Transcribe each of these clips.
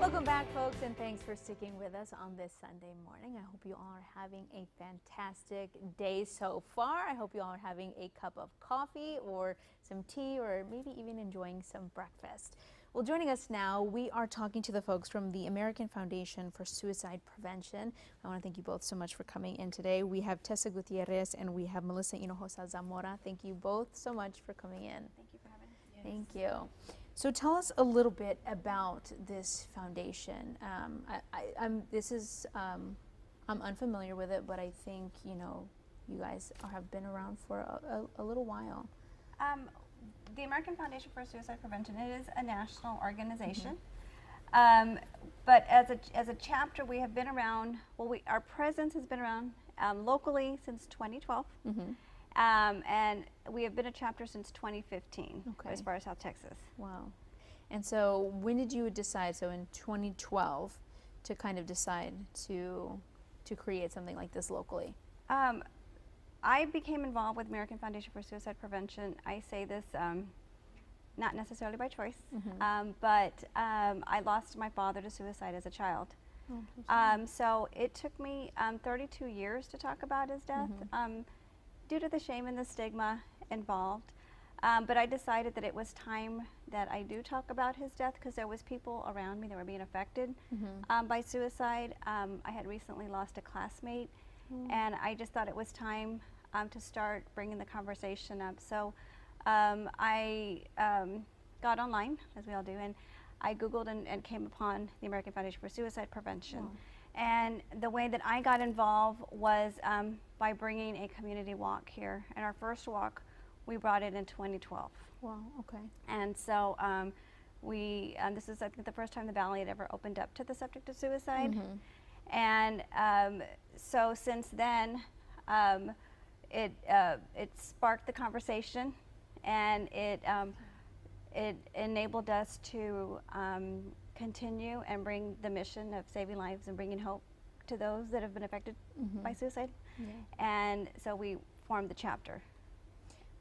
Welcome back, folks, and thanks for sticking with us on this Sunday morning. I hope you all are having a fantastic day so far. I hope you all are having a cup of coffee or some tea or maybe even enjoying some breakfast. Well, joining us now, we are talking to the folks from the American Foundation for Suicide Prevention. I want to thank you both so much for coming in today. We have Tessa Gutierrez and we have Melissa Hinojosa Zamora. Thank you both so much for coming in. Thank you for having us. Yes. Thank you. So tell us a little bit about this foundation. I'm unfamiliar with it, but I think you guys have been around for a little while. The American Foundation for Suicide Prevention, it is a national organization, but as a chapter, we have been around. Well, our presence has been around locally since 2012. And we have been a chapter since 2015, as far as South Texas. Wow. And so when did you decide, so in 2012, to kind of decide to create something like this locally? I became involved with American Foundation for Suicide Prevention. I say this not necessarily by choice, but I lost my father to suicide as a child. So it took me 32 years to talk about his death. Due to the shame and the stigma involved. But I decided that it was time that I do talk about his death because there was people around me that were being affected by suicide. I had recently lost a classmate, and I just thought it was time to start bringing the conversation up. So I got online, as we all do, and I Googled and came upon the American Foundation for Suicide Prevention. And the way that I got involved was by bringing a community walk here. And our first walk, we brought it in 2012. Wow, okay. And so this is, I think, the first time the Valley had ever opened up to the subject of suicide. And so since then, it sparked the conversation, and it enabled us to continue and bring the mission of saving lives and bringing hope to those that have been affected by suicide. And so we formed the chapter.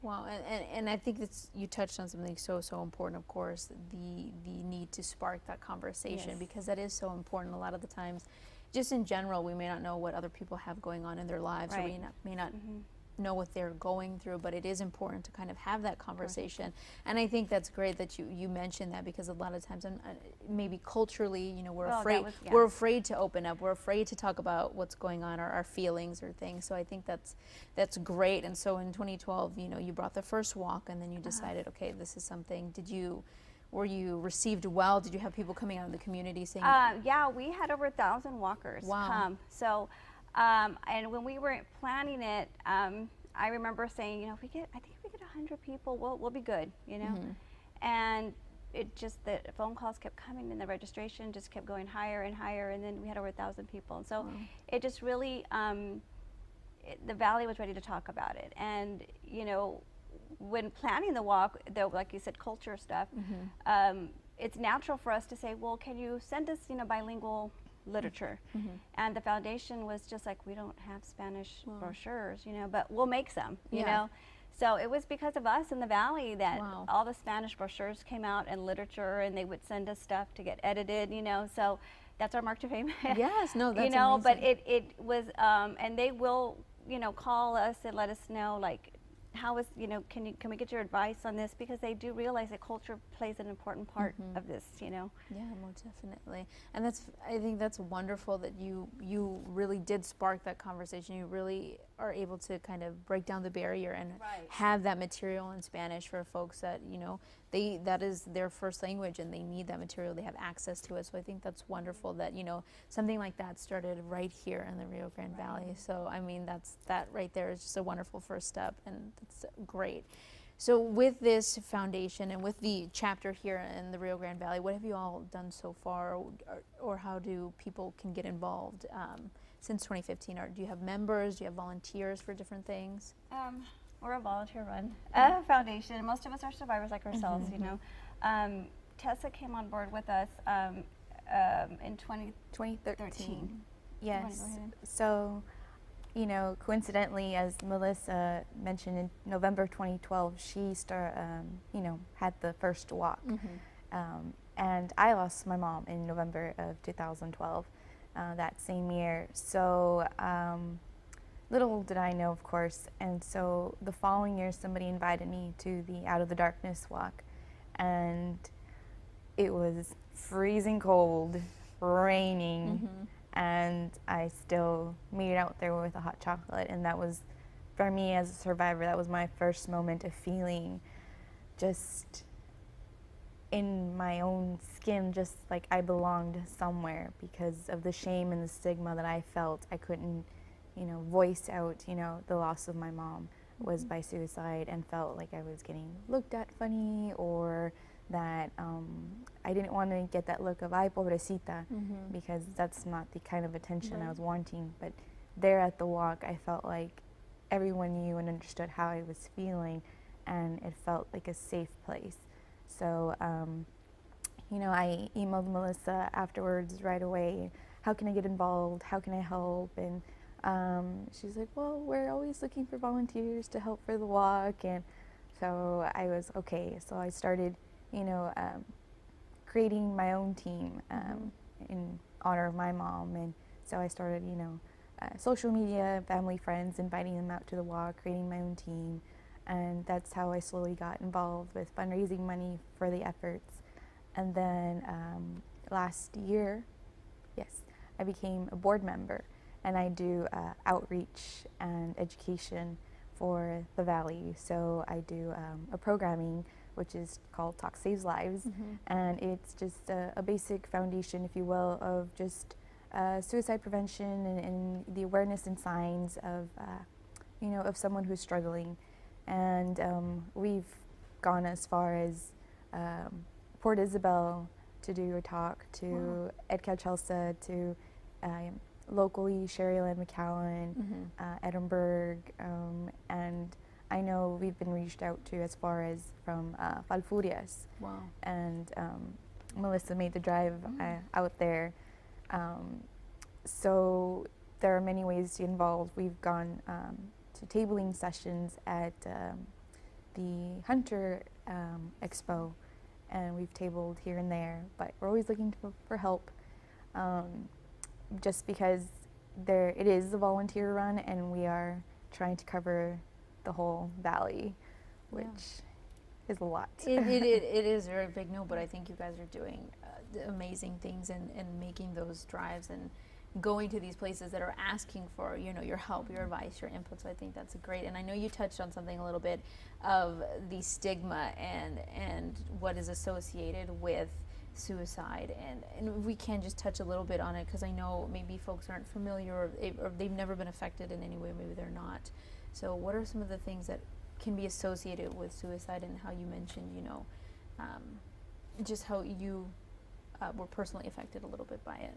Wow, and I think you touched on something so important, of course, the need to spark that conversation, because that is so important. A lot of the times, just in general, we may not know what other people have going on in their lives, or we may not know what they're going through, but it is important to kind of have that conversation. And I think that's great that you mentioned that, because a lot of times, maybe culturally, we're afraid to open up, we're afraid to talk about what's going on, or our feelings or things. So I think that's great. And so in 2012, you brought the first walk, and then you decided, okay, this is something. Were you received well? Did you have people coming out of the community saying? Yeah, we had over 1,000 walkers come. So. And when we were planning it, I remember saying, I think if we get 100 people, we'll be good, And it just, the phone calls kept coming, and the registration just kept going higher and higher, and then we had over 1,000 people. And so it just really, the Valley was ready to talk about it. And, when planning the walk, though, like you said, culture stuff, it's natural for us to say, well, can you send us, bilingual literature? And the foundation was just like, we don't have Spanish brochures, but we'll make some, you know. So it was because of us in the Valley that all the Spanish brochures came out, and literature, and they would send us stuff to get edited, so that's our mark to fame. Yes, no, that's amazing. But it was, and they will, call us and let us know, like, how is, can we get your advice on this? Because they do realize that culture plays an important part of this, Yeah, most definitely. And I think that's wonderful that you really did spark that conversation. You really are able to kind of break down the barrier and have that material in Spanish for folks that, that is their first language, and they need that material. They have access to it. So I think that's wonderful that, something like that started right here in the Rio Grande Valley. So, I mean, that right there is just a wonderful first step, and that's great. So with this foundation and with the chapter here in the Rio Grande Valley, what have you all done so far, or how do people can get involved since 2015? Or do you have members? Do you have volunteers for different things? We're a volunteer-run foundation. Most of us are survivors like ourselves, Tessa came on board with us in 2013. Yes. So, coincidentally, as Melissa mentioned, in November 2012, she had the first walk. and I lost my mom in November of 2012, that same year. So little did I know, of course. And so the following year, somebody invited me to the Out of the Darkness walk, and it was freezing cold, raining, and I still made it out there with a hot chocolate. And that was, for me as a survivor, that was my first moment of feeling just in my own skin, just like I belonged somewhere, because of the shame and the stigma that I felt. I couldn't, voice out, the loss of my mom was by suicide, and felt like I was getting looked at funny, or that I didn't want to get that look of "ay, pobrecita," because that's not the kind of attention I was wanting. But there at the walk, I felt like everyone knew and understood how I was feeling, and it felt like a safe place. So, I emailed Melissa afterwards right away. How can I get involved? How can I help? And she's like, well, we're always looking for volunteers to help for the walk. And so I was okay. So I started, creating my own team in honor of my mom. And so I started, social media, family, friends, inviting them out to the walk, creating my own team. And that's how I slowly got involved with fundraising money for the efforts. And then last year, yes, I became a board member, and I do outreach and education for the Valley. So I do a programming which is called Talk Saves Lives, and it's just a basic foundation, if you will, of just suicide prevention and the awareness and signs of, of someone who's struggling. And we've gone as far as Port Isabel to do a talk, to Edca Chelsea, to locally Sherryland McCowan, Edinburg, and I know we've been reached out to as far as from Falfurrias. Wow. And Melissa made the drive out there. So there are many ways to get involved. We've gone to tabling sessions at the Hunter Expo, and we've tabled here and there, but we're always looking for help, just because it is a volunteer run, and we are trying to cover the whole valley, which is a lot. It is very big, no, but I think you guys are doing amazing things and making those drives and going to these places that are asking for, your help, your advice, your input. So I think that's great. And I know you touched on something a little bit of the stigma and what is associated with suicide, and we can just touch a little bit on it, because I know maybe folks aren't familiar, or they've never been affected in any way, maybe they're not. So what are some of the things that can be associated with suicide, and how you mentioned, just how you were personally affected a little bit by it?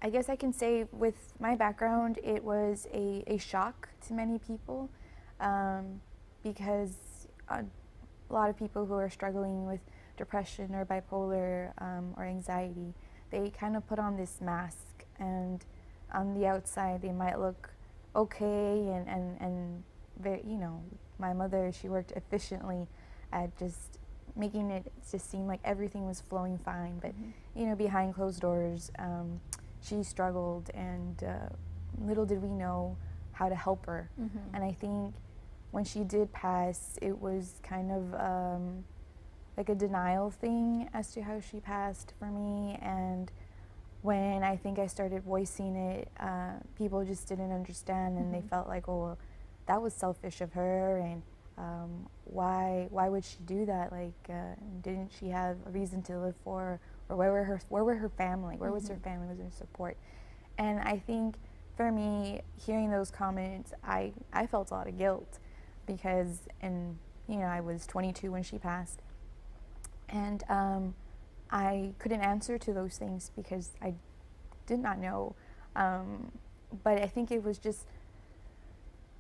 I guess I can say with my background, it was a shock to many people, because a lot of people who are struggling with depression or bipolar or anxiety, they kind of put on this mask, and on the outside they might look okay, and very, my mother, she worked efficiently at just making it just seem like everything was flowing fine, but behind closed doors, she struggled, and little did we know how to help her. And I think when she did pass, it was kind of like a denial thing as to how she passed for me. And when I think I started voicing it, people just didn't understand, and they felt like, oh, well, that was selfish of her, and why would she do that? Like, didn't she have a reason to live for? Or where were her family? Where was her family? Was her support? And I think for me, hearing those comments, I felt a lot of guilt, because I was 22 when she passed, and I couldn't answer to those things because I did not know. But I think it was just,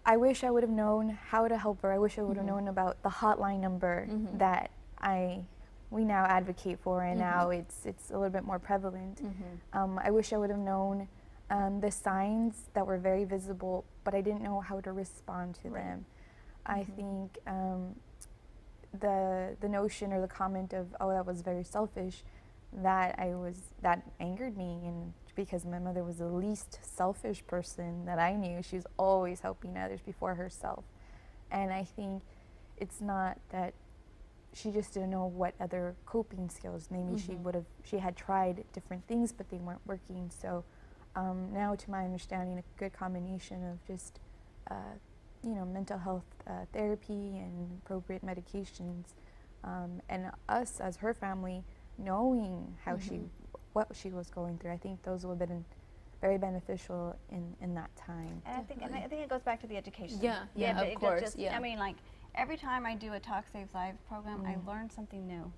I wish I would have known how to help her. I wish I would have known about the hotline number that we now advocate for, and now it's a little bit more prevalent. I wish I would have known the signs that were very visible, but I didn't know how to respond to them. I think the notion or the comment of, oh, that was very selfish, that angered me, and because my mother was the least selfish person that I knew. She was always helping others before herself. And I think it's not that she just didn't know what other coping skills. Maybe she had tried different things, but they weren't working. So now, to my understanding, a good combination of just mental health therapy and appropriate medications, and us as her family knowing how what she was going through. I think those would have been very beneficial in that time. And I think it goes back to the education. Yeah, of course. I mean, like, every time I do a Talk Saves Lives program, I learn something new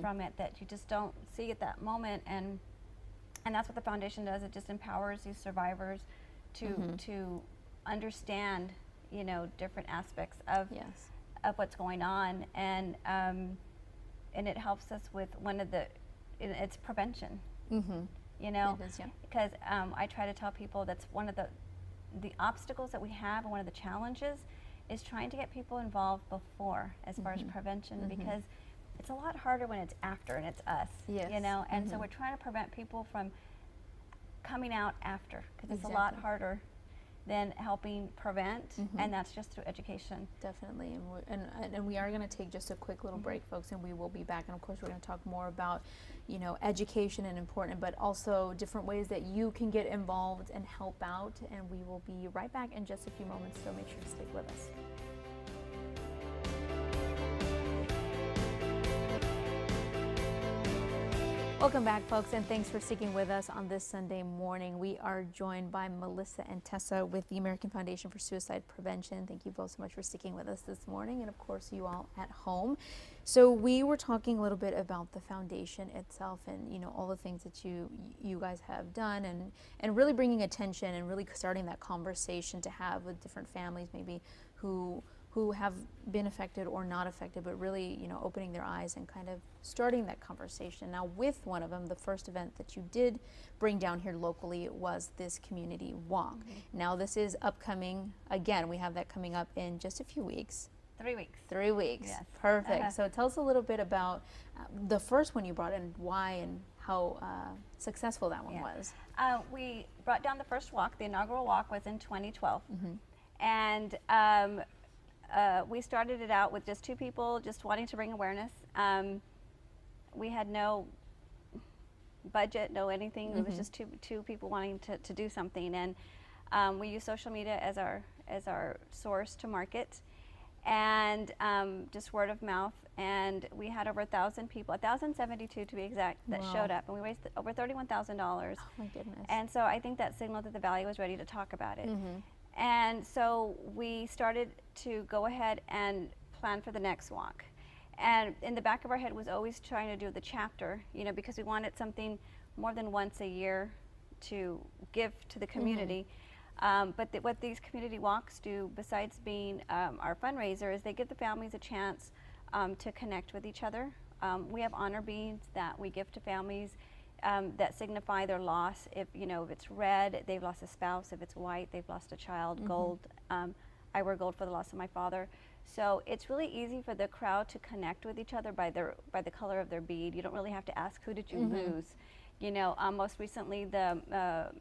from it that you just don't see at that moment, and that's what the foundation does. It just empowers these survivors to understand, different aspects of what's going on, and it helps us with it's prevention. It is, because I try to tell people that's one of the obstacles that we have, and one of the challenges is trying to get people involved before, as far as prevention, because it's a lot harder when it's after and it's us, and so we're trying to prevent people from coming out after, because it's a lot harder than helping prevent, and that's just through education. Definitely, and we are going to take just a quick little break, folks, and we will be back. And of course, we're going to talk more about, education and important, but also different ways that you can get involved and help out. And we will be right back in just a few moments, so make sure to stick with us. Welcome back, folks, and thanks for sticking with us on this Sunday morning. We are joined by Melissa and Tessa with the American Foundation for Suicide Prevention. Thank you both so much for sticking with us this morning, and of course you all at home. So we were talking a little bit about the foundation itself, and all the things that you guys have done, and really bringing attention and really starting that conversation to have with different families, maybe who have been affected or not affected, but really, opening their eyes and kind of starting that conversation. Now, with one of them, the first event that you did bring down here locally was this community walk. Now, this is upcoming. Again, we have that coming up in just a few weeks. 3 weeks. 3 weeks. Yes. Perfect. So tell us a little bit about the first one you brought in, why and how successful that one was. We brought down the first walk. The inaugural walk was in 2012. And we started it out with just 2 people just wanting to bring awareness. We had no budget, no anything. It was just two people wanting to do something, and we used social media as our source to market, and just word of mouth. And we had over 1,000 people, 1,072 to be exact, that showed up, and we raised over $31,000. Oh my goodness! And so I think that signaled that the Valley was ready to talk about it. And so we started to go ahead and plan for the next walk. And in the back of our head was always trying to do the chapter, because we wanted something more than once a year to give to the community. But what these community walks do, besides being our fundraiser, is they give the families a chance to connect with each other. We have honor beads that we give to families that signify their loss. If it's red, they've lost a spouse. If it's white, they've lost a child. Gold, I wear gold for the loss of my father. So it's really easy for the crowd to connect with each other by the color of their bead. You don't really have to ask, who did you lose? Most recently, the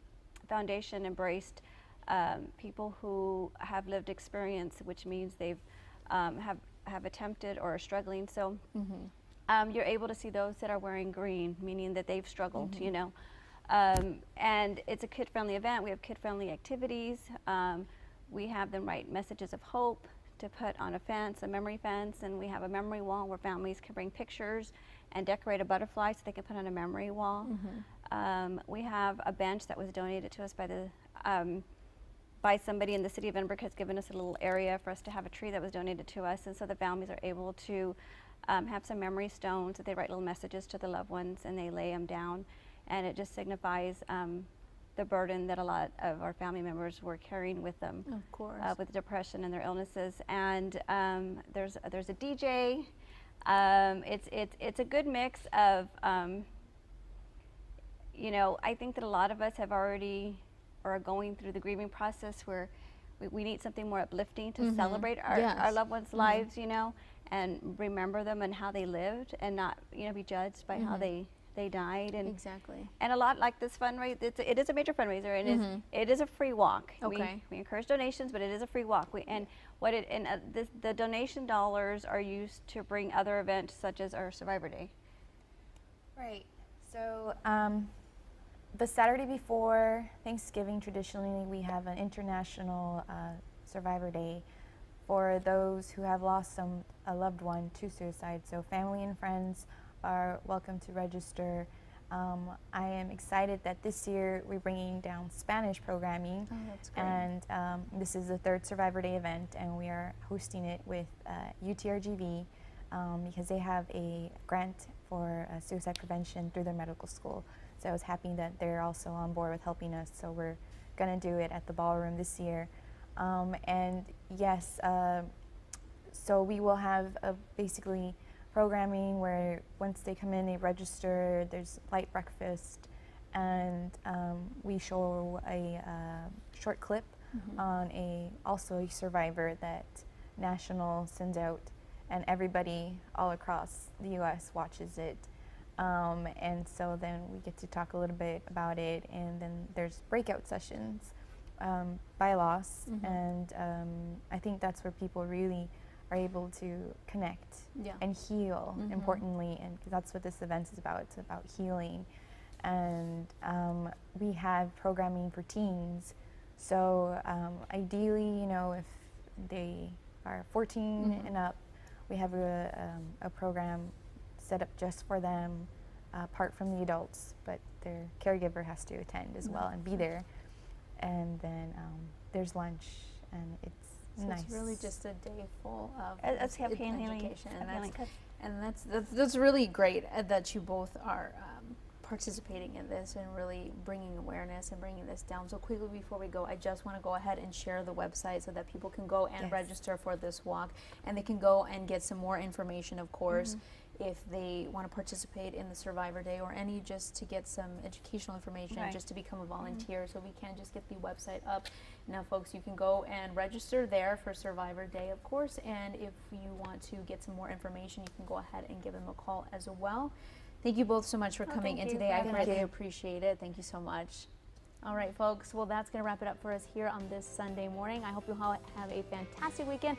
foundation embraced people who have lived experience, which means they've have attempted or are struggling. So. You're able to see those that are wearing green, meaning that they've struggled, and it's a kid-friendly event. We have kid-friendly activities. We have them write messages of hope to put on a fence, a memory fence, and we have a memory wall where families can bring pictures and decorate a butterfly so they can put on a memory wall. We have a bench that was donated to us by somebody in the city of Edinburg. Has given us a little area for us to have a tree that was donated to us, and so the families are able to have some memory stones that they write little messages to the loved ones, and they lay them down, and it just signifies the burden that a lot of our family members were carrying with them, of course, with depression and their illnesses. And there's a DJ. It's a good mix of I think that a lot of us have already or are going through the grieving process where we need something more uplifting to celebrate our loved ones' lives, and remember them and how they lived, and not, you know, be judged by how they died. And exactly. And a lot like this fundraiser, it is a major fundraiser, and it is a free walk. Okay. We encourage donations, but it is a free walk. The donation dollars are used to bring other events such as our Survivor Day. Right. So the Saturday before Thanksgiving, traditionally we have an international Survivor Day for those who have lost a loved one to suicide. So family and friends are welcome to register. I am excited that this year we're bringing down Spanish programming. Oh, that's great. And this is the third Survivor Day event, and we are hosting it with UTRGV because they have a grant for suicide prevention through their medical school. So I was happy that they're also on board with helping us. So we're going to do it at the ballroom this year. And yes, so we will have basically programming where once they come in, they register, there's light breakfast, and we show a short clip on also a survivor that National sends out, and everybody all across the U.S. watches it. And so then we get to talk a little bit about it, and then there's breakout sessions by loss, and I think that's where people really are able to connect and heal, importantly, and 'cause that's what this event is about. It's about healing. And we have programming for teens. So ideally, you know, if they are 14 and up, we have a program set up just for them, apart from the adults, but their caregiver has to attend as well and be there. And then there's lunch, and it's So nice. it's really just a day full of education. And that's really great that you both are participating in this and really bringing awareness and bringing this down. So quickly before we go, I just want to go ahead and share the website so that people can go and register for this walk, and they can go and get some more information, of course, if they want to participate in the Survivor Day, or any just to get some educational information, just to become a volunteer. So we can just get the website up. Now, folks, you can go and register there for Survivor Day, of course, and if you want to get some more information, you can go ahead and give them a call as well. Thank you both so much for coming in today. I greatly appreciate it. Thank you so much. All right, folks. Well, that's going to wrap it up for us here on this Sunday morning. I hope you all have a fantastic weekend.